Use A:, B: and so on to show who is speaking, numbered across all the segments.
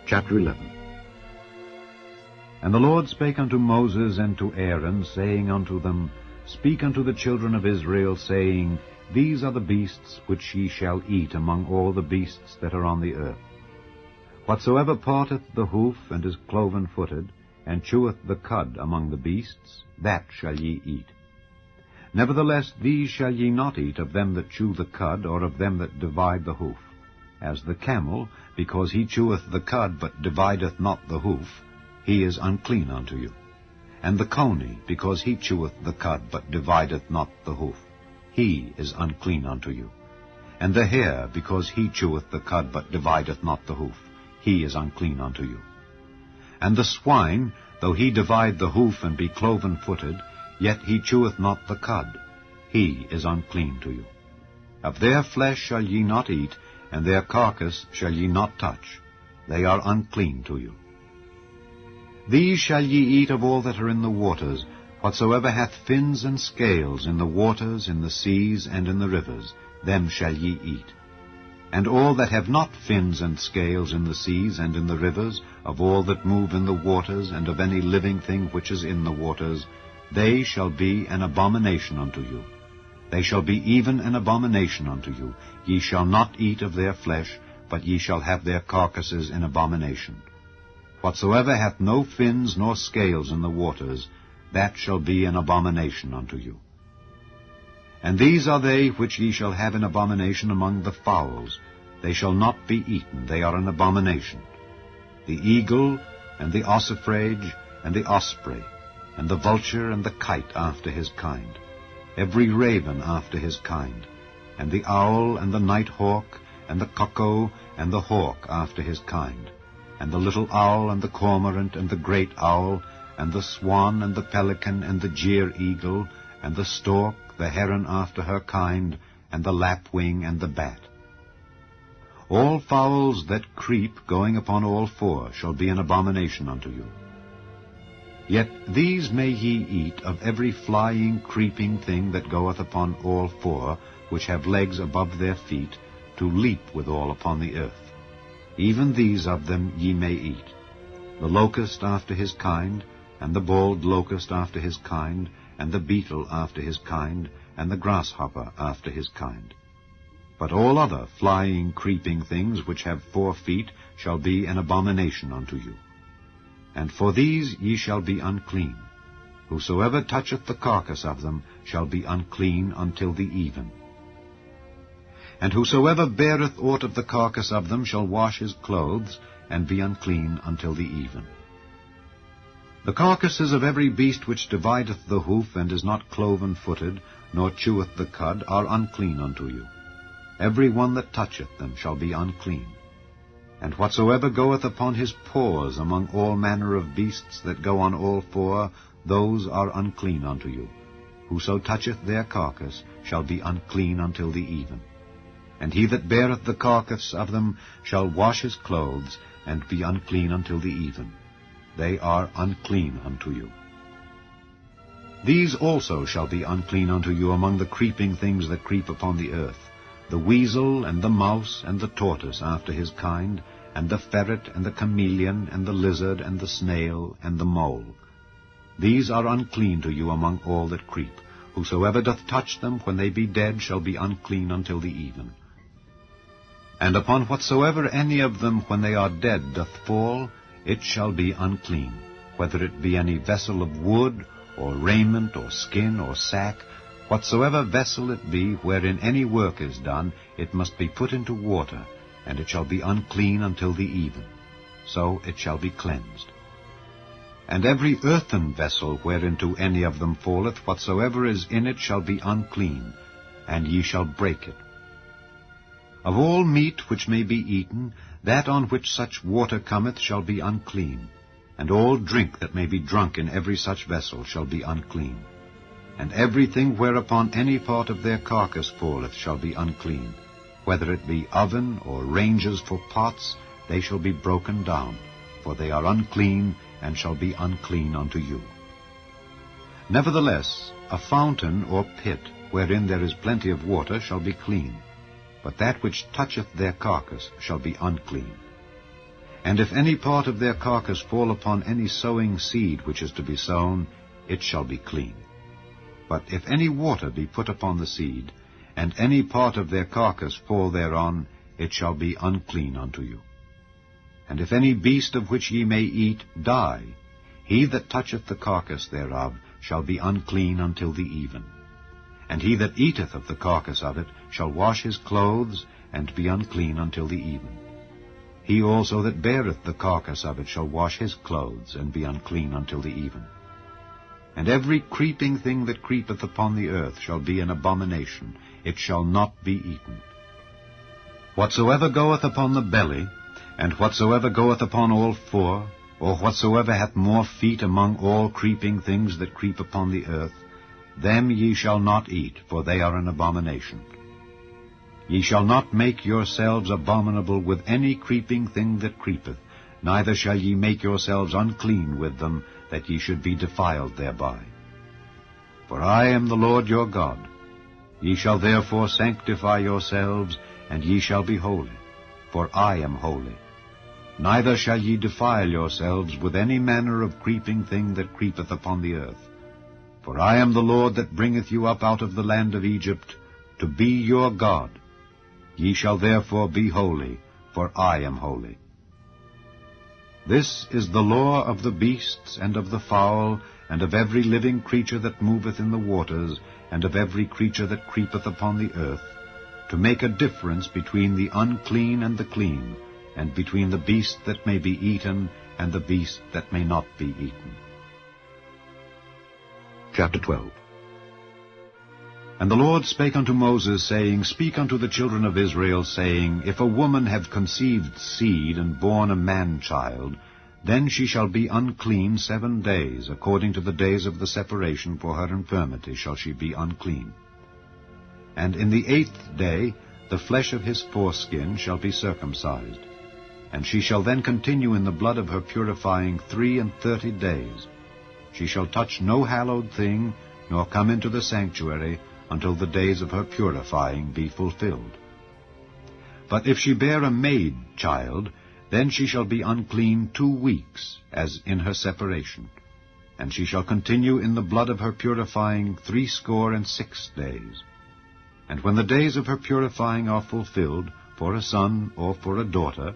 A: Chapter 11. And the Lord spake unto Moses and to Aaron, saying unto them, Speak unto the children of Israel, saying, These are the beasts which ye shall eat among all the beasts that are on the earth. Whatsoever parteth the hoof, and is cloven-footed, and cheweth the cud among the beasts, that shall ye eat. Nevertheless these shall ye not eat of them that chew the cud, or of them that divide the hoof. As the camel, because he cheweth the cud, but divideth not the hoof, he is unclean unto you. And the coney, because he cheweth the cud, but divideth not the hoof, he is unclean unto you. And the hare, because he cheweth the cud, but divideth not the hoof, he is unclean unto you. And the swine, though he divide the hoof and be cloven-footed, yet he cheweth not the cud, he is unclean to you. Of their flesh shall ye not eat, and their carcass shall ye not touch. They are unclean to you. These shall ye eat of all that are in the waters, whatsoever hath fins and scales in the waters, in the seas, and in the rivers, them shall ye eat. And all that have not fins and scales in the seas and in the rivers, of all that move in the waters, and of any living thing which is in the waters, they shall be an abomination unto you. They shall be even an abomination unto you. Ye shall not eat of their flesh, but ye shall have their carcasses in abomination. Whatsoever hath no fins nor scales in the waters, that shall be an abomination unto you. And these are they which ye shall have in abomination among the fowls. They shall not be eaten, they are an abomination. The eagle, and the ossifrage, and the osprey, and the vulture, and the kite after his kind, every raven after his kind, and the owl, and the night hawk, and the cuckoo, and the hawk after his kind, and the little owl, and the cormorant, and the great owl, and the swan, and the pelican, and the jeer-eagle, and the stork, the heron after her kind, and the lapwing, and the bat. All fowls that creep, going upon all four, shall be an abomination unto you. Yet these may ye eat of every flying, creeping thing that goeth upon all four, which have legs above their feet, to leap withal upon the earth. Even these of them ye may eat, the locust after his kind, and the bald locust after his kind, and the beetle after his kind, and the grasshopper after his kind. But all other flying, creeping things which have 4 feet shall be an abomination unto you. And for these ye shall be unclean. Whosoever toucheth the carcass of them shall be unclean until the even. And whosoever beareth aught of the carcass of them shall wash his clothes, and be unclean until the even. The carcasses of every beast which divideth the hoof, and is not cloven-footed, nor cheweth the cud, are unclean unto you. Every one that toucheth them shall be unclean. And whatsoever goeth upon his paws among all manner of beasts that go on all four, those are unclean unto you. Whoso toucheth their carcass shall be unclean until the even. And he that beareth the carcass of them shall wash his clothes, and be unclean until the even. They are unclean unto you. These also shall be unclean unto you among the creeping things that creep upon the earth, the weasel, and the mouse, and the tortoise after his kind, and the ferret, and the chameleon, and the lizard, and the snail, and the mole. These are unclean to you among all that creep. Whosoever doth touch them when they be dead shall be unclean until the even. And upon whatsoever any of them when they are dead doth fall, it shall be unclean, whether it be any vessel of wood, or raiment, or skin, or sack. Whatsoever vessel it be, wherein any work is done, it must be put into water, and it shall be unclean until the even. So it shall be cleansed. And every earthen vessel whereinto any of them falleth, whatsoever is in it shall be unclean, and ye shall break it. Of all meat which may be eaten, that on which such water cometh shall be unclean, and all drink that may be drunk in every such vessel shall be unclean. And everything whereupon any part of their carcass falleth shall be unclean. Whether it be oven or ranges for pots, they shall be broken down, for they are unclean, and shall be unclean unto you. Nevertheless, a fountain or pit, wherein there is plenty of water, shall be clean, but that which toucheth their carcass shall be unclean. And if any part of their carcass fall upon any sowing seed which is to be sown, it shall be clean. But if any water be put upon the seed, and any part of their carcass fall thereon, it shall be unclean unto you. And if any beast of which ye may eat die, he that toucheth the carcass thereof shall be unclean until the even. And he that eateth of the carcass of it shall wash his clothes, and be unclean until the even. He also that beareth the carcass of it shall wash his clothes, and be unclean until the even. And every creeping thing that creepeth upon the earth shall be an abomination, it shall not be eaten. Whatsoever goeth upon the belly, and whatsoever goeth upon all four, or whatsoever hath more feet among all creeping things that creep upon the earth, them ye shall not eat, for they are an abomination. Ye shall not make yourselves abominable with any creeping thing that creepeth, neither shall ye make yourselves unclean with them, that ye should be defiled thereby. For I am the Lord your God. Ye shall therefore sanctify yourselves, and ye shall be holy, for I am holy. Neither shall ye defile yourselves with any manner of creeping thing that creepeth upon the earth. For I am the Lord that bringeth you up out of the land of Egypt, to be your God. Ye shall therefore be holy, for I am holy. This is the law of the beasts, and of the fowl, and of every living creature that moveth in the waters, and of every creature that creepeth upon the earth, to make a difference between the unclean and the clean, and between the beast that may be eaten, and the beast that may not be eaten. Chapter 12. And the Lord spake unto Moses, saying, Speak unto the children of Israel, saying, If a woman have conceived seed, and born a man-child, then she shall be unclean 7 days, according to the days of the separation for her infirmity shall she be unclean. And in the 8th day the flesh of his foreskin shall be circumcised, and she shall then continue in the blood of her purifying 33 days. She shall touch no hallowed thing, nor come into the sanctuary, until the days of her purifying be fulfilled. But if she bear a maid child, then she shall be unclean 2 weeks, as in her separation, and she shall continue in the blood of her purifying 66 days. And when the days of her purifying are fulfilled, for a son or for a daughter,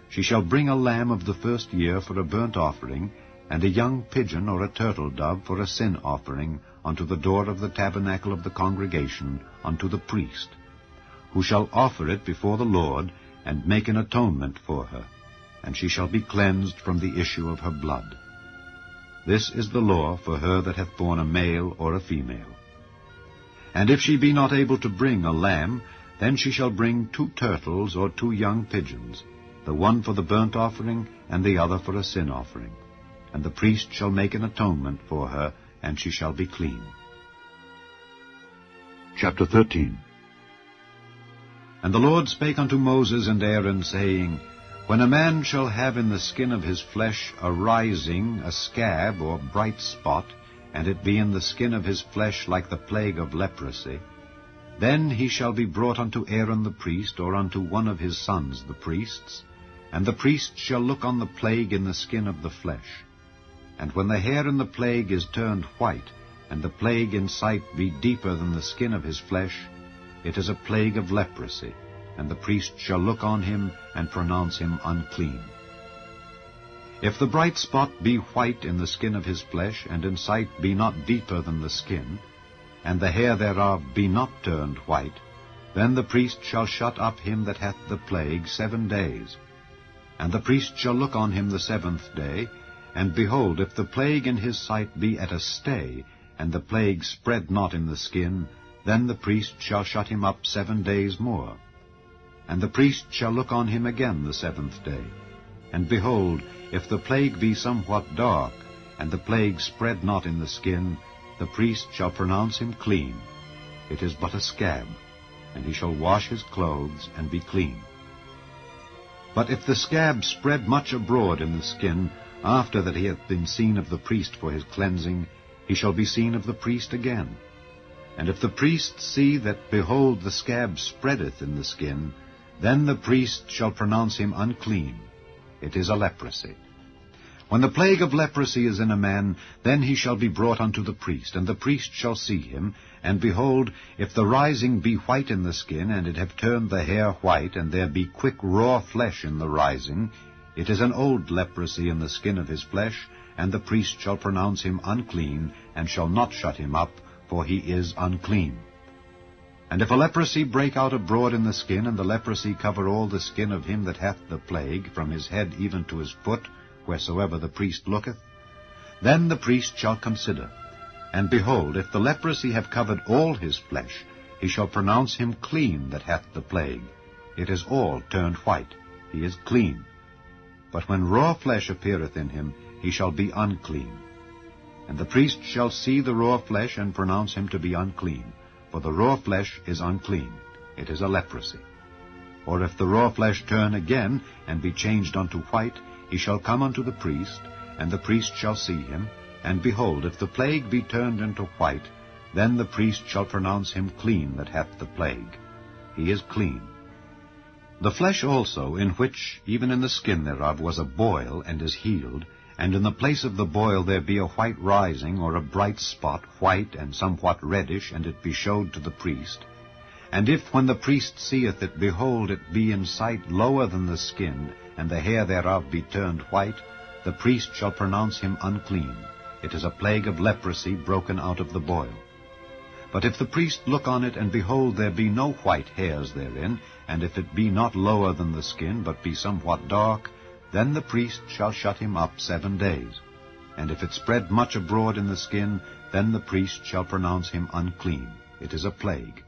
A: she shall bring a lamb of the first year for a burnt offering, and a young pigeon or a turtle dove for a sin offering, unto the door of the tabernacle of the congregation, unto the priest, who shall offer it before the Lord, and make an atonement for her, and she shall be cleansed from the issue of her blood. This is the law for her that hath borne a male or a female. And if she be not able to bring a lamb, then she shall bring 2 turtles or 2 young pigeons, the one for the burnt offering, and the other for a sin offering. And the priest shall make an atonement for her, and she shall be clean. Chapter 13. And the Lord spake unto Moses and Aaron, saying, When a man shall have in the skin of his flesh a rising, a scab, or bright spot, and it be in the skin of his flesh like the plague of leprosy, then he shall be brought unto Aaron the priest, or unto one of his sons the priests, and the priest shall look on the plague in the skin of the flesh. And when the hair in the plague is turned white, and the plague in sight be deeper than the skin of his flesh, it is a plague of leprosy, and the priest shall look on him, and pronounce him unclean. If the bright spot be white in the skin of his flesh, and in sight be not deeper than the skin, and the hair thereof be not turned white, then the priest shall shut up him that hath the plague 7 days. And the priest shall look on him the 7th day, and behold, if the plague in his sight be at a stay, and the plague spread not in the skin, then the priest shall shut him up 7 days more. And the priest shall look on him again the 7th day. And behold, if the plague be somewhat dark, and the plague spread not in the skin, the priest shall pronounce him clean. It is but a scab, and he shall wash his clothes, and be clean. But if the scab spread much abroad in the skin, after that he hath been seen of the priest for his cleansing, he shall be seen of the priest again. And if the priest see that, behold, the scab spreadeth in the skin, then the priest shall pronounce him unclean. It is a leprosy. When the plague of leprosy is in a man, then he shall be brought unto the priest, and the priest shall see him. And behold, if the rising be white in the skin, and it have turned the hair white, and there be quick raw flesh in the rising, it is an old leprosy in the skin of his flesh, and the priest shall pronounce him unclean, and shall not shut him up, for he is unclean. And if a leprosy break out abroad in the skin, and the leprosy cover all the skin of him that hath the plague, from his head even to his foot, wheresoever the priest looketh, then the priest shall consider. And behold, if the leprosy have covered all his flesh, he shall pronounce him clean that hath the plague. It is all turned white. He is clean. But when raw flesh appeareth in him, he shall be unclean. And the priest shall see the raw flesh, and pronounce him to be unclean. For the raw flesh is unclean. It is a leprosy. Or if the raw flesh turn again, and be changed unto white, he shall come unto the priest, and the priest shall see him. And behold, if the plague be turned into white, then the priest shall pronounce him clean that hath the plague. He is clean. The flesh also, in which, even in the skin thereof, was a boil, and is healed, and in the place of the boil there be a white rising, or a bright spot, white and somewhat reddish, and it be showed to the priest. And if, when the priest seeth it, behold, it be in sight lower than the skin, and the hair thereof be turned white, the priest shall pronounce him unclean. It is a plague of leprosy broken out of the boil. But if the priest look on it, and behold, there be no white hairs therein, and if it be not lower than the skin, but be somewhat dark, then the priest shall shut him up 7 days. And if it spread much abroad in the skin, then the priest shall pronounce him unclean. It is a plague.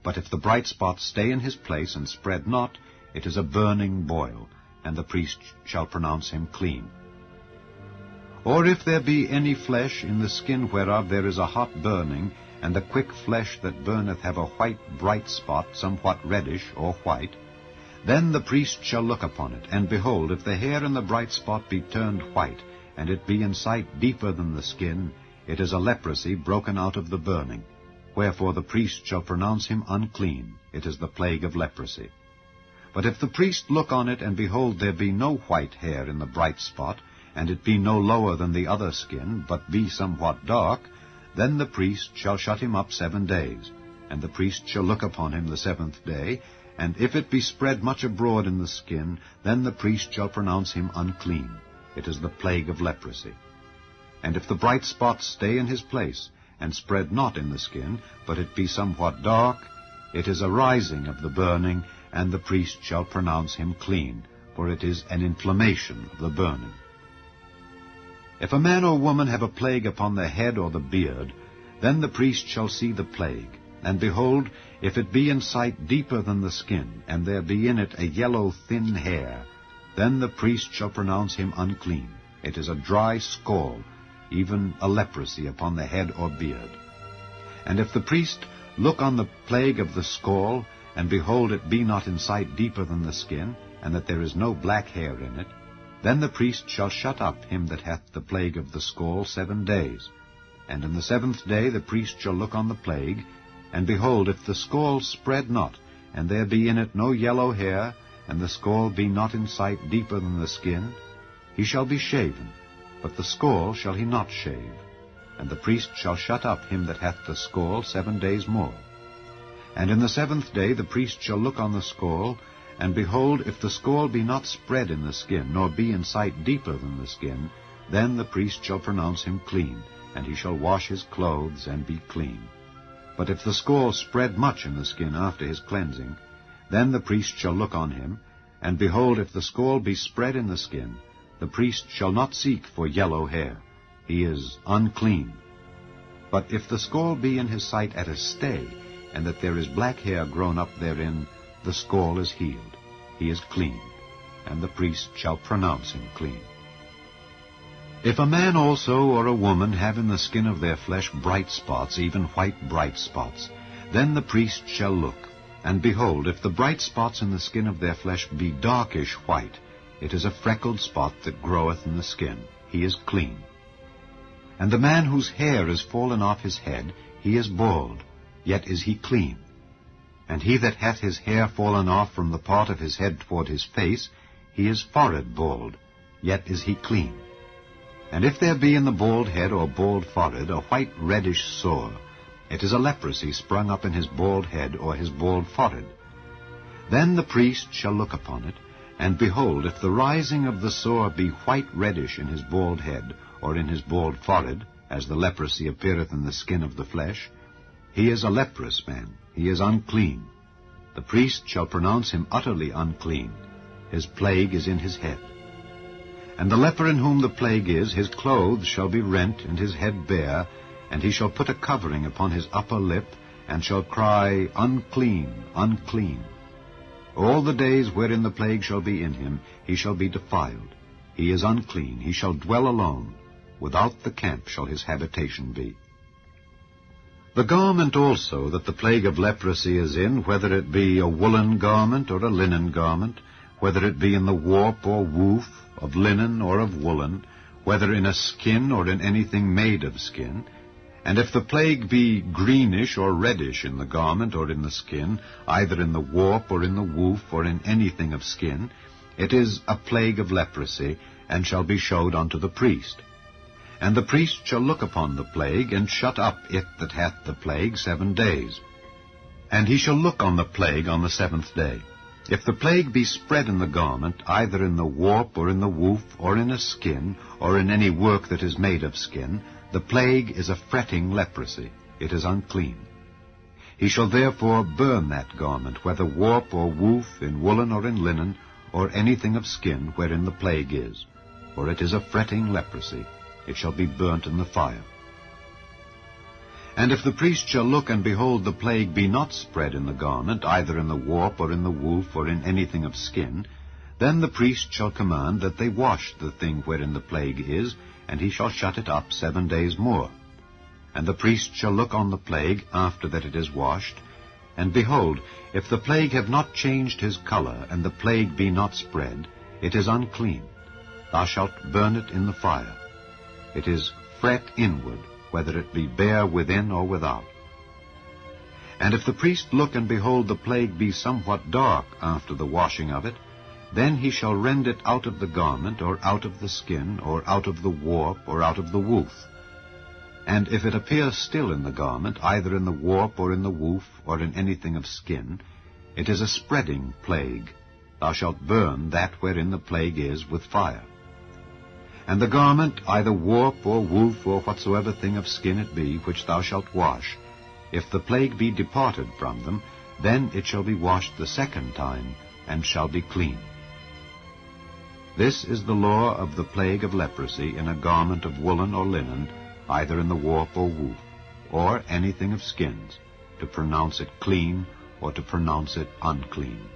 A: But if the bright spot stay in his place, and spread not, it is a burning boil, and the priest shall pronounce him clean. Or if there be any flesh in the skin whereof there is a hot burning, and the quick flesh that burneth have a white bright spot, somewhat reddish or white, then the priest shall look upon it, and behold, if the hair in the bright spot be turned white, and it be in sight deeper than the skin, it is a leprosy broken out of the burning. Wherefore the priest shall pronounce him unclean. It is the plague of leprosy. But if the priest look on it, and behold, there be no white hair in the bright spot, and it be no lower than the other skin, but be somewhat dark, then the priest shall shut him up 7 days. And the priest shall look upon him the 7th day, and if it be spread much abroad in the skin, then the priest shall pronounce him unclean. It is the plague of leprosy. And if the bright spot stay in his place, and spread not in the skin, but it be somewhat dark, it is a rising of the burning, and the priest shall pronounce him clean, for it is an inflammation of the burning. If a man or woman have a plague upon the head or the beard, then the priest shall see the plague. And behold, if it be in sight deeper than the skin, and there be in it a yellow thin hair, then the priest shall pronounce him unclean. It is a dry scald, even a leprosy upon the head or beard. And if the priest look on the plague of the scald, and behold, it be not in sight deeper than the skin, and that there is no black hair in it, then the priest shall shut up him that hath the plague of the scald 7 days. And in the 7th day the priest shall look on the plague, and behold, if the scald spread not, and there be in it no yellow hair, and the scald be not in sight deeper than the skin, he shall be shaven, but the scald shall he not shave. And the priest shall shut up him that hath the scald 7 days more. And in the 7th day the priest shall look on the scald, and behold, if the scald be not spread in the skin, nor be in sight deeper than the skin, then the priest shall pronounce him clean, and he shall wash his clothes and be clean. But if the scald spread much in the skin after his cleansing, then the priest shall look on him, and behold, if the scald be spread in the skin, the priest shall not seek for yellow hair. He is unclean. But if the scald be in his sight at a stay, and that there is black hair grown up therein, the scald is healed. He is clean, and the priest shall pronounce him clean. If a man also or a woman have in the skin of their flesh bright spots, even white bright spots, then the priest shall look, and behold, if the bright spots in the skin of their flesh be darkish white, it is a freckled spot that groweth in the skin. He is clean. And the man whose hair is fallen off his head, he is bald, yet is he clean. And he that hath his hair fallen off from the part of his head toward his face, he is forehead bald, yet is he clean. And if there be in the bald head or bald forehead a white reddish sore, it is a leprosy sprung up in his bald head or his bald forehead. Then the priest shall look upon it, and behold, if the rising of the sore be white reddish in his bald head or in his bald forehead, as the leprosy appeareth in the skin of the flesh, he is a leprous man, he is unclean. The priest shall pronounce him utterly unclean. His plague is in his head. And the leper in whom the plague is, his clothes shall be rent, and his head bare, and he shall put a covering upon his upper lip, and shall cry, Unclean, unclean. All the days wherein the plague shall be in him, he shall be defiled. He is unclean, he shall dwell alone. Without the camp shall his habitation be. The garment also that the plague of leprosy is in, whether it be a woolen garment or a linen garment, whether it be in the warp or woof, of linen or of woolen, whether in a skin or in anything made of skin, and if the plague be greenish or reddish in the garment or in the skin, either in the warp or in the woof or in anything of skin, it is a plague of leprosy, and shall be showed unto the priest. And the priest shall look upon the plague, and shut up it that hath the plague 7 days. And he shall look on the plague on the 7th day. If the plague be spread in the garment, either in the warp or in the woof, or in a skin, or in any work that is made of skin, the plague is a fretting leprosy. It is unclean. He shall therefore burn that garment, whether warp or woof, in woolen or in linen, or anything of skin wherein the plague is. For it is a fretting leprosy. It shall be burnt in the fire. And if the priest shall look, and behold, the plague be not spread in the garment, either in the warp or in the woof, or in anything of skin, then the priest shall command that they wash the thing wherein the plague is, and he shall shut it up 7 days more. And the priest shall look on the plague after that it is washed, and behold, if the plague have not changed his color, and the plague be not spread, it is unclean. Thou shalt burn it in the fire. It is fret inward, whether it be bare within or without. And if the priest look, and behold, the plague be somewhat dark after the washing of it, then he shall rend it out of the garment, or out of the skin, or out of the warp, or out of the woof. And if it appear still in the garment, either in the warp, or in the woof, or in anything of skin, it is a spreading plague. Thou shalt burn that wherein the plague is with fire. And the garment, either warp or woof, or whatsoever thing of skin it be, which thou shalt wash, if the plague be departed from them, then it shall be washed the 2nd time, and shall be clean. This is the law of the plague of leprosy in a garment of woolen or linen, either in the warp or woof, or anything of skins, to pronounce it clean, or to pronounce it unclean.